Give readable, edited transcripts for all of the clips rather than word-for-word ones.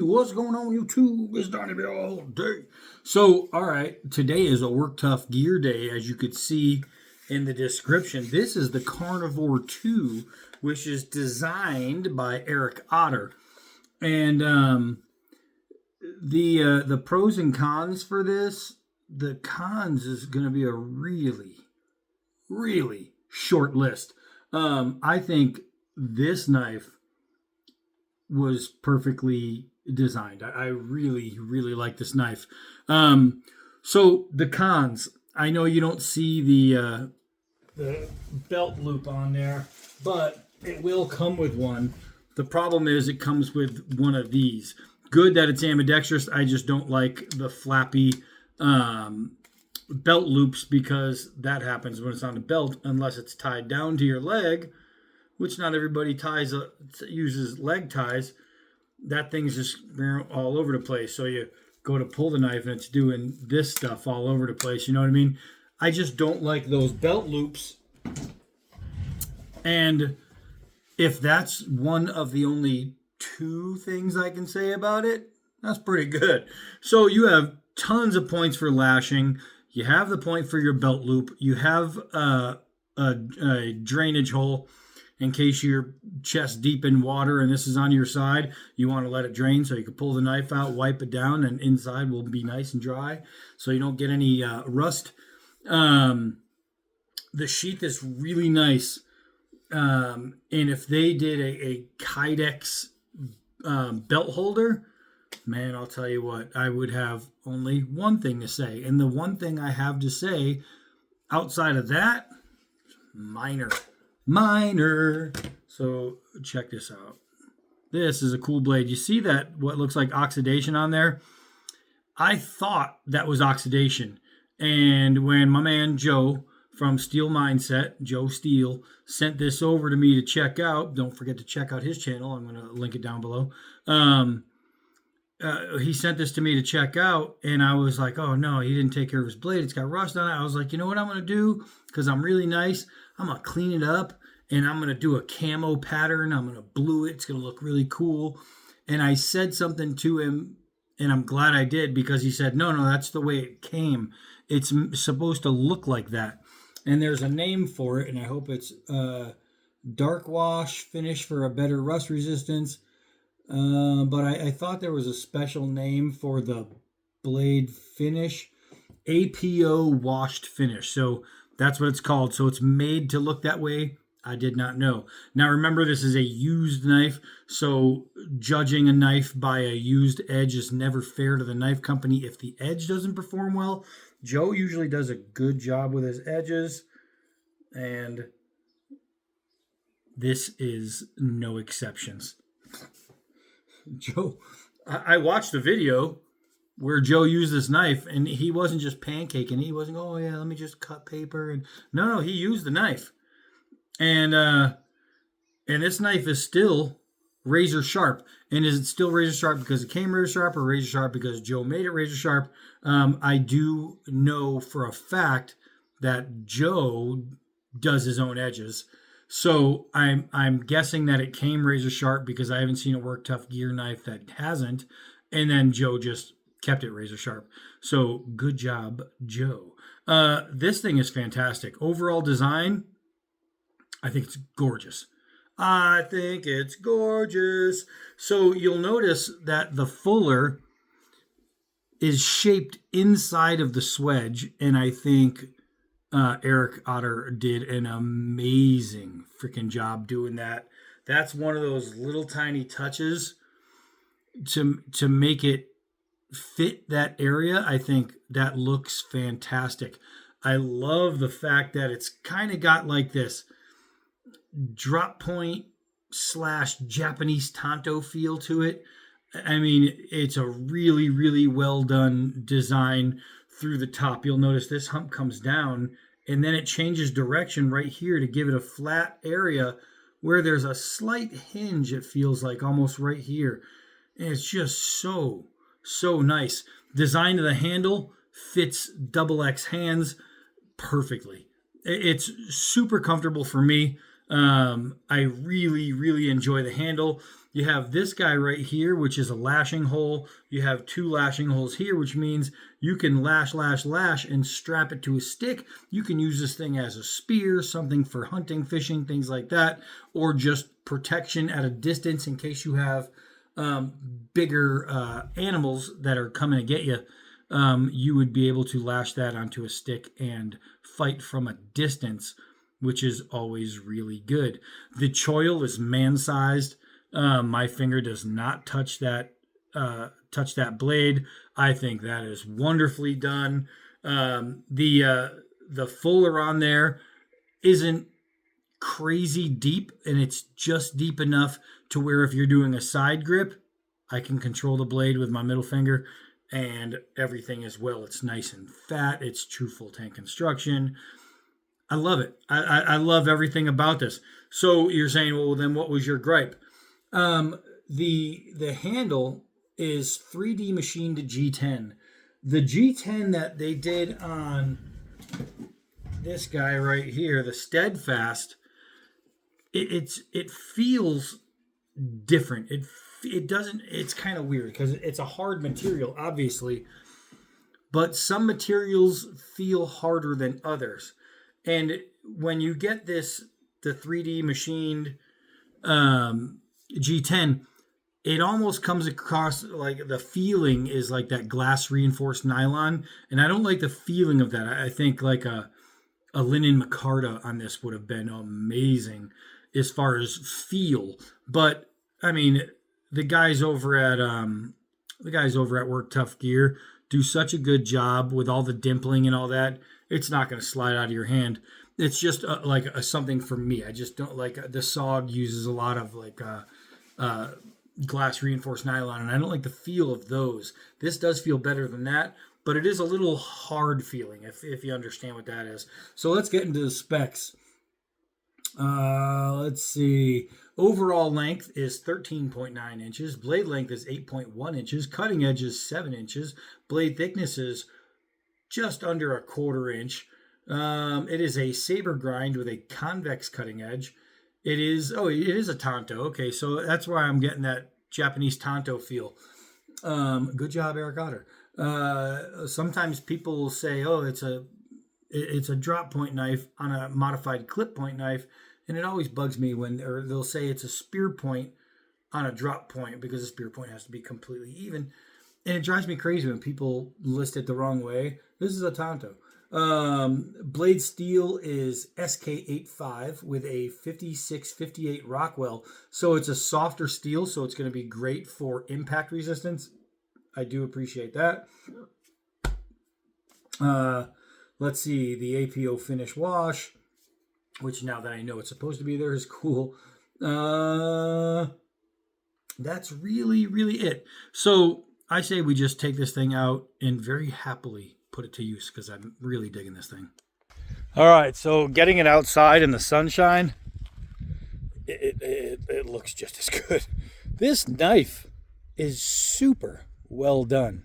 what's going on YouTube? It's Donnie Bill all day. So, all right, today is a Work Tough Gear Day, as you could see in the description. This is the Carnivore 2, which is designed by Eric Otter. And the pros and cons for this, the cons is going to be a really, really short list. I think this knife was perfectly designed. I really, really like this knife. So the cons, I know you don't see the belt loop on there, but it will come with one. The problem is it comes with one of these. Good that it's ambidextrous. I just don't like the flappy belt loops because that happens when it's on the belt unless it's tied down to your leg, which not everybody uses leg ties. That thing's just all over the place. So you go to pull the knife and it's doing this stuff all over the place. You know what I mean? I just don't like those belt loops. And if that's one of the only two things I can say about it, that's pretty good. So you have tons of points for lashing. You have the point for your belt loop. You have a drainage hole in case your chest deep in water and this is on your side. You want to let it drain so you can pull the knife out, wipe it down, and inside will be nice and dry so you don't get any rust. The sheath is really nice. And if they did a Kydex belt holder, man, I'll tell you what, I would have only one thing to say. And the one thing I have to say outside of that, minor. So check this out. This is a cool blade. You see that what looks like oxidation on there? I thought that was oxidation. And when my man Joe from Steel Mindset, Joe Steele, sent this over to me to check out, don't forget to check out his channel. I'm going to link it down below. He sent this to me to check out, and I was like, oh no, he didn't take care of his blade. It's got rust on it. I was like, you know what I'm going to do? Because I'm really nice. I'm going to clean it up, and I'm going to do a camo pattern. I'm going to blue it. It's going to look really cool. And I said something to him, and I'm glad I did, because he said, no, that's the way it came. It's supposed to look like that. And there's a name for it, and I hope it's dark wash finish for a better rust resistance. But I thought there was a special name for the blade finish, APO washed finish. So that's what it's called. So it's made to look that way. I did not know. Now remember, this is a used knife, so judging a knife by a used edge is never fair to the knife company. If the edge doesn't perform well, Joe usually does a good job with his edges, and this is no exceptions. Joe, I watched the video where Joe used this knife, and he wasn't just pancaking. He wasn't, oh yeah, let me just cut paper. And no, he used the knife. And this knife is still razor sharp. And is it still razor sharp because it came razor sharp, or razor sharp because Joe made it razor sharp? I do know for a fact that Joe does his own edges. So I'm guessing that it came razor sharp because I haven't seen a Work Tough Gear knife that hasn't. And then Joe just kept it razor sharp. So good job, Joe. This thing is fantastic. Overall design, I think it's gorgeous. So you'll notice that the fuller is shaped inside of the swedge, and I think Eric Otter did an amazing freaking job doing that. That's one of those little tiny touches to make it fit that area. I think that looks fantastic. I love the fact that it's kind of got like this drop point / Japanese tanto feel to it. I mean, it's a really, really well done design through the top. You'll notice this hump comes down, and then it changes direction right here to give it a flat area where there's a slight hinge, it feels like, almost right here. And it's just so nice. Design of the handle fits XX hands perfectly. It's super comfortable for me. I really, really enjoy the handle. You have this guy right here, which is a lashing hole. You have 2 lashing holes here, which means you can lash, lash, lash, and strap it to a stick. You can use this thing as a spear, something for hunting, fishing, things like that, or just protection at a distance in case you have bigger animals that are coming to get you. You would be able to lash that onto a stick and fight from a distance, which is always really good. The choil is man-sized. My finger does not touch that blade. I think that is wonderfully done. The fuller on there isn't crazy deep, and it's just deep enough to where if you're doing a side grip, I can control the blade with my middle finger, and everything as well. It's nice and fat. It's true full tank construction. I love it. I love everything about this. So you're saying, well, then what was your gripe? The handle is 3D machined to G10. The G10 that they did on this guy right here, the Steadfast, it feels different. It doesn't. It's kind of weird because it's a hard material, obviously, but some materials feel harder than others. And when you get the 3D machined G10, it almost comes across like the feeling is like that glass reinforced nylon. And I don't like the feeling of that. I think like a linen micarta on this would have been amazing as far as feel. But I mean, the guys over at Work Tuff Gear do such a good job with all the dimpling and all that. It's not going to slide out of your hand. It's just something for me. I just don't like the SOG uses a lot of glass reinforced nylon, and I don't like the feel of those. This does feel better than that, but it is a little hard feeling if you understand what that is. So let's get into the specs. Let's see. Overall length is 13.9 inches. Blade length is 8.1 inches. Cutting edge is 7 inches. Blade thickness is just under a 1/4 inch. It is a saber grind with a convex cutting edge. It is a Tonto. Okay, so that's why I'm getting that Japanese Tonto feel. Good job, Eric Otter. Sometimes people will say, oh, it's a drop point knife on a modified clip point knife, and it always bugs me when they'll say it's a spear point on a drop point because the spear point has to be completely even. And it drives me crazy when people list it the wrong way. This is a Tonto. Blade steel is SK85 with a 5658 Rockwell. So it's a softer steel, so it's going to be great for impact resistance. I do appreciate that. Let's see, the APO finish wash, which now that I know it's supposed to be there is cool. That's really, really it. So I say we just take this thing out and very happily put it to use because I'm really digging this thing. All right, so getting it outside in the sunshine, it looks just as good. This knife is super well done.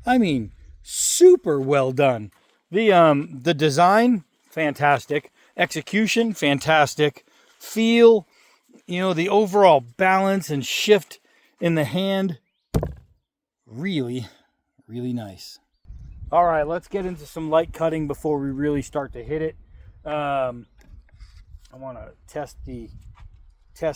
I mean, super well done. The design, fantastic. Execution, fantastic. Feel, the overall balance and shift in the hand, really, really nice. All right, let's get into some light cutting before we really start to hit it. I want to test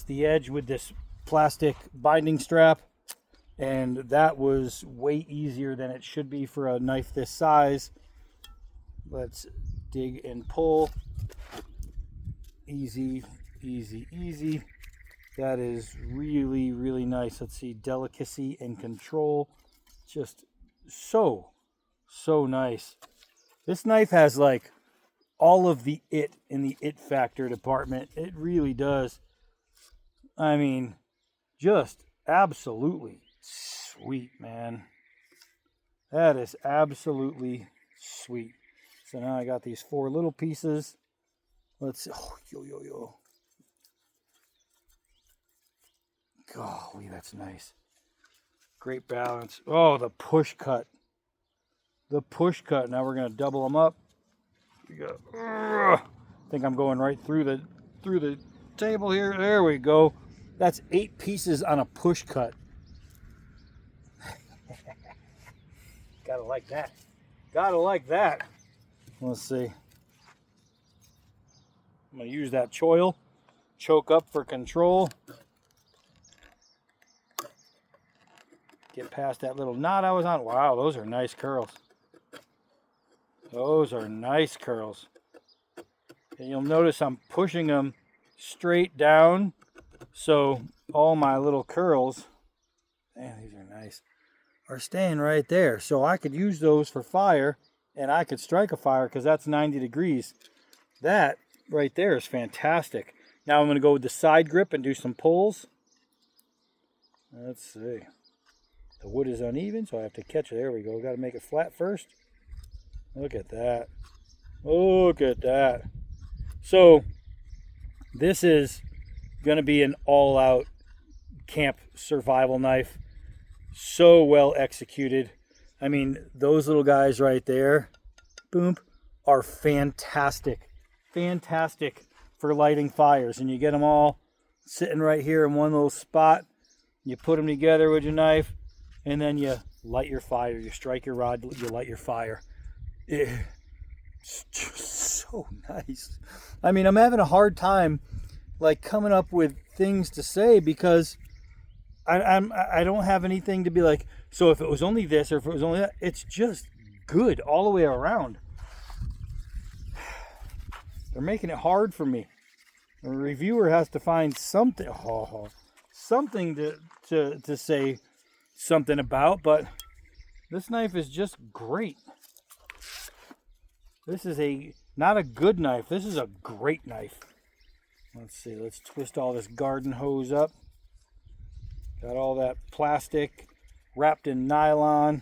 the edge with this plastic binding strap, and that was way easier than it should be for a knife this size. Let's dig and pull. Easy, easy, easy. That is really, really nice. Let's see, delicacy and control. Just so nice. This knife has like all of the it in the it factor department. It really does. I mean, just absolutely sweet, man. That is absolutely sweet. So now I got these 4 little pieces. Let's see. Oh, yo. Golly, that's nice. Great balance. Oh, the push cut. The push cut. Now we're going to double them up. We go. I think I'm going right through the table here. There we go. That's 8 pieces on a push cut. Gotta like that. Gotta like that. Let's see. I'm gonna use that choil. Choke up for control. Get past that little knot I was on. Wow, those are nice curls. Those are nice curls. And you'll notice I'm pushing them straight down, so all my little curls, man, these are nice, are staying right there. So I could use those for fire, and I could strike a fire because that's 90 degrees. That right there is fantastic. Now I'm going to go with the side grip and do some pulls. Let's see. The wood is uneven, so I have to catch it. There we go. Got to make it flat first. Look at that. Look at that. So this is going to be an all-out camp survival knife. So well executed. I mean, those little guys right there, boom, are fantastic. Fantastic for lighting fires. And you get them all sitting right here in one little spot. You put them together with your knife, and then you light your fire. You strike your rod, you light your fire. It's just so nice. I mean, I'm having a hard time like coming up with things to say because I don't have anything to be like, so if it was only this or if it was only that, it's just good all the way around. They're making it hard for me. The reviewer has to find something, something to say something about, but this knife is just great. This is not a good knife. This is a great knife. Let's see. Let's twist all this garden hose up. Got all that plastic wrapped in nylon.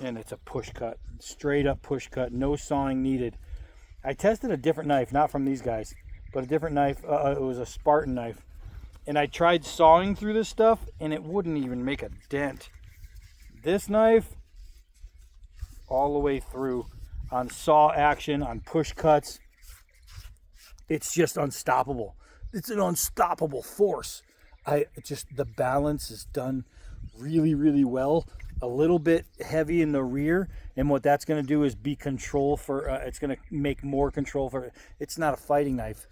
And it's a push cut. Straight up push cut. No sawing needed. I tested a different knife. Not from these guys. But a different knife. It was a Spartan knife. And I tried sawing through this stuff. And it wouldn't even make a dent. This knife, all the way through on saw action, on push cuts. It's just unstoppable. It's an unstoppable force. The balance is done really, really well. A little bit heavy in the rear, and what that's going to do is be control for, it's going to make more control for, it's not a fighting knife,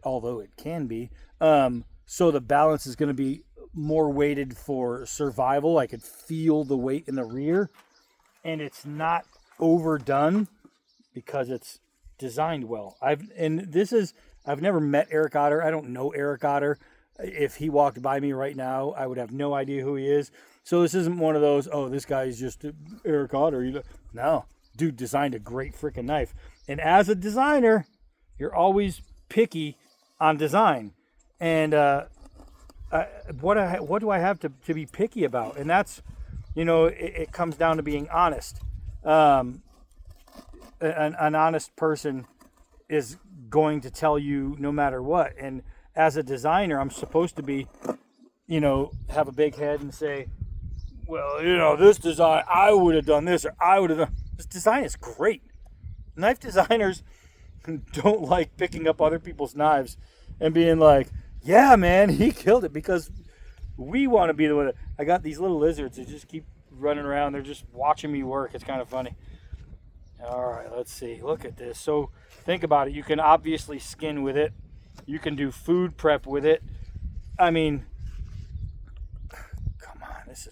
although it can be. So the balance is going to be more weighted for survival. I could feel the weight in the rear. And it's not overdone because it's designed well. I've never met Eric Otter. I don't know Eric Otter. If he walked by me right now, I would have no idea who he is. So this isn't one of those, oh, this guy is just Eric Otter. No, dude designed a great freaking knife. And as a designer, you're always picky on design. And what do I have to be picky about? And that's, it comes down to being honest. An honest person is going to tell you no matter what. And as a designer, I'm supposed to be, have a big head and say, well, this design, I would have done this, or I would have done. This design is great. Knife designers don't like picking up other people's knives and being like, yeah, man, he killed it, because we want to be the one. I got these little lizards that just keep running around. They're just watching me work. It's kind of funny. All right, let's see. Look at this. So think about it. You can obviously skin with it. You can do food prep with it. I mean, come on. This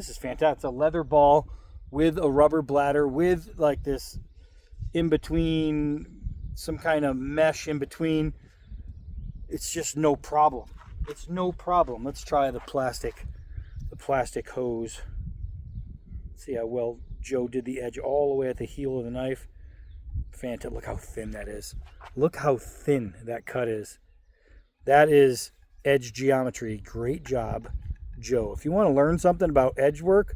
is fantastic. It's a leather ball with a rubber bladder with like this in between, some kind of mesh in between. It's just no problem. It's no problem. Let's try the plastic hose. See how well Joe did the edge all the way at the heel of the knife. Fantastic. Look how thin that is. Look how thin that cut is. That is edge geometry. Great job, Joe. If you want to learn something about edge work,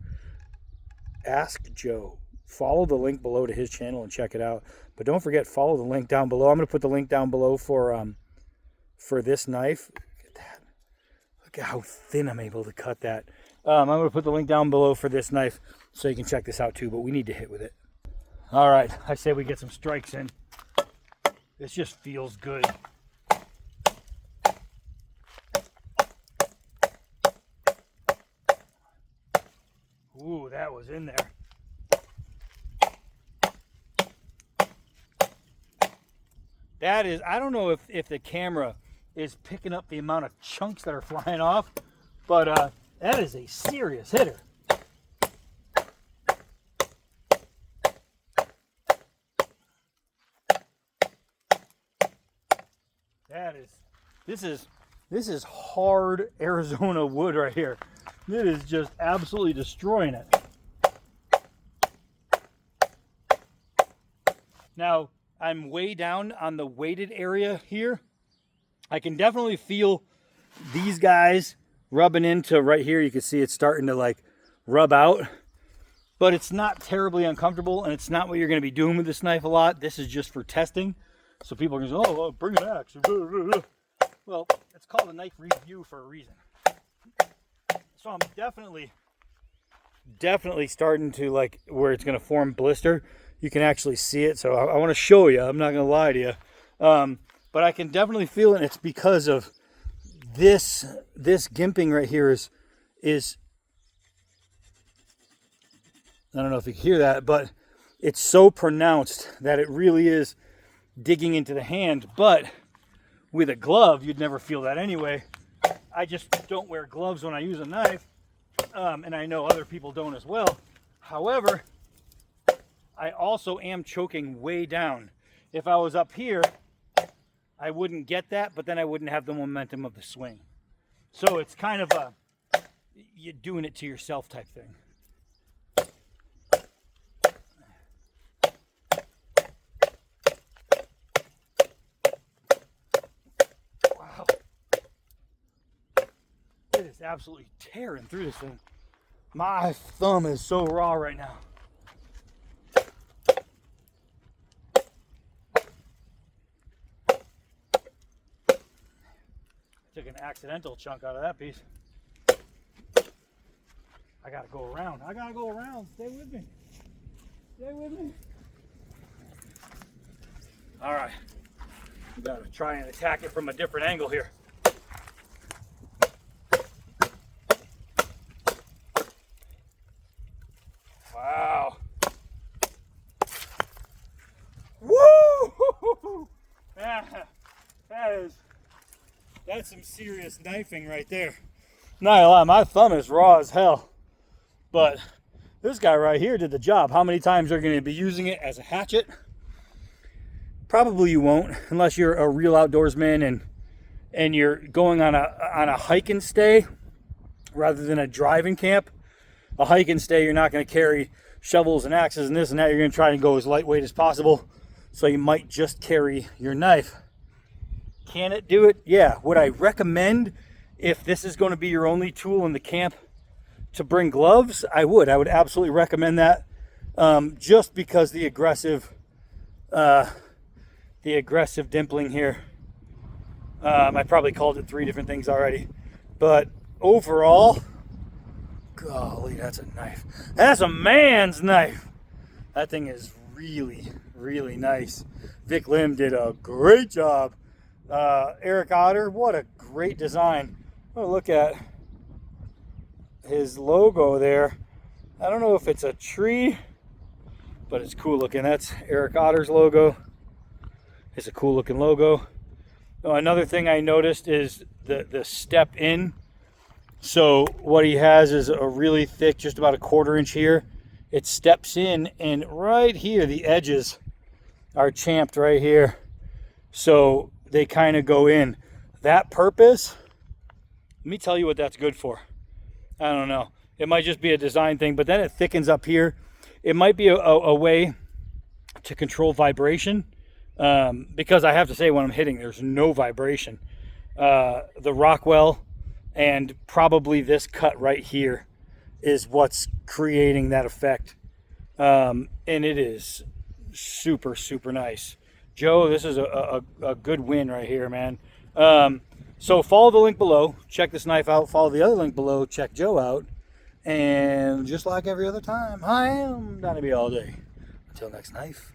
ask Joe. Follow the link below to his channel and check it out. But don't forget, follow the link down below. I'm going to put the link down below for this knife. Look at that. Look at how thin I'm able to cut that. I'm going to put the link down below for this knife so you can check this out too, but we need to hit with it. All right, I say we get some strikes in. It just feels good. Ooh, that was in there. That is, I don't know if the camera is picking up the amount of chunks that are flying off, but that is a serious hitter. That is, this is hard Arizona wood right here. It is just absolutely destroying it. Now, I'm way down on the weighted area here. I can definitely feel these guys rubbing into right here. You can see it's starting to like rub out, but it's not terribly uncomfortable, and it's not what you're going to be doing with this knife a lot. This is just for testing. So people are going to say, oh, well, bring an axe. Well, it's called a knife review for a reason. So I'm definitely starting to like where it's going to form blister. You can actually see it. So I want to show you. I'm not going to lie to you. But I can definitely feel it. It's because of this gimping right here is I don't know if you can hear that, but it's so pronounced that it really is digging into the hand. But with a glove, you'd never feel that anyway. I just don't wear gloves when I use a knife, and I know other people don't as well. However, I also am choking way down. If I was up here, I wouldn't get that, but then I wouldn't have the momentum of the swing. So it's kind of a, you're doing it to yourself type thing. It is absolutely tearing through this thing. My thumb is so raw right now. Took an accidental chunk out of that piece. I gotta go around. Stay with me. All right. We gotta try and attack it from a different angle here. Wow. Woo! That's some serious knifing right there. Not a lot. My thumb is raw as hell. But this guy right here did the job. How many times are you going to be using it as a hatchet? Probably you won't, unless you're a real outdoorsman and you're going on a hike and stay rather than a driving camp. A hike and stay, you're not going to carry shovels and axes and this and that. You're going to try and go as lightweight as possible. So you might just carry your knife. Can it do it? Yeah. Would I recommend, if this is going to be your only tool in the camp, to bring gloves? I would absolutely recommend that. Just because the aggressive dimpling here. I probably called it 3 different things already, but overall, golly, that's a knife. That's a man's knife. That thing is really, really nice. Vic Lim did a great job. Eric Otter, what a great design. Oh, look at his logo there. I don't know if it's a tree, but it's cool looking. That's Eric Otter's logo. It's a cool looking logo. Oh, another thing I noticed is the step in. So what he has is a really thick, just about a 1/4 inch here. It steps in, and right here the edges are champed right here. So they kind of go in. That purpose, let me tell you what that's good for. I don't know. It might just be a design thing, but then it thickens up here. It might be a way to control vibration, because I have to say, when I'm hitting, there's no vibration. The Rockwell and probably this cut right here is what's creating that effect. And it is super, super nice. Joe, this is a good win right here, man. So follow the link below. Check this knife out. Follow the other link below. Check Joe out. And just like every other time, I am Donnie B all day. Until next knife.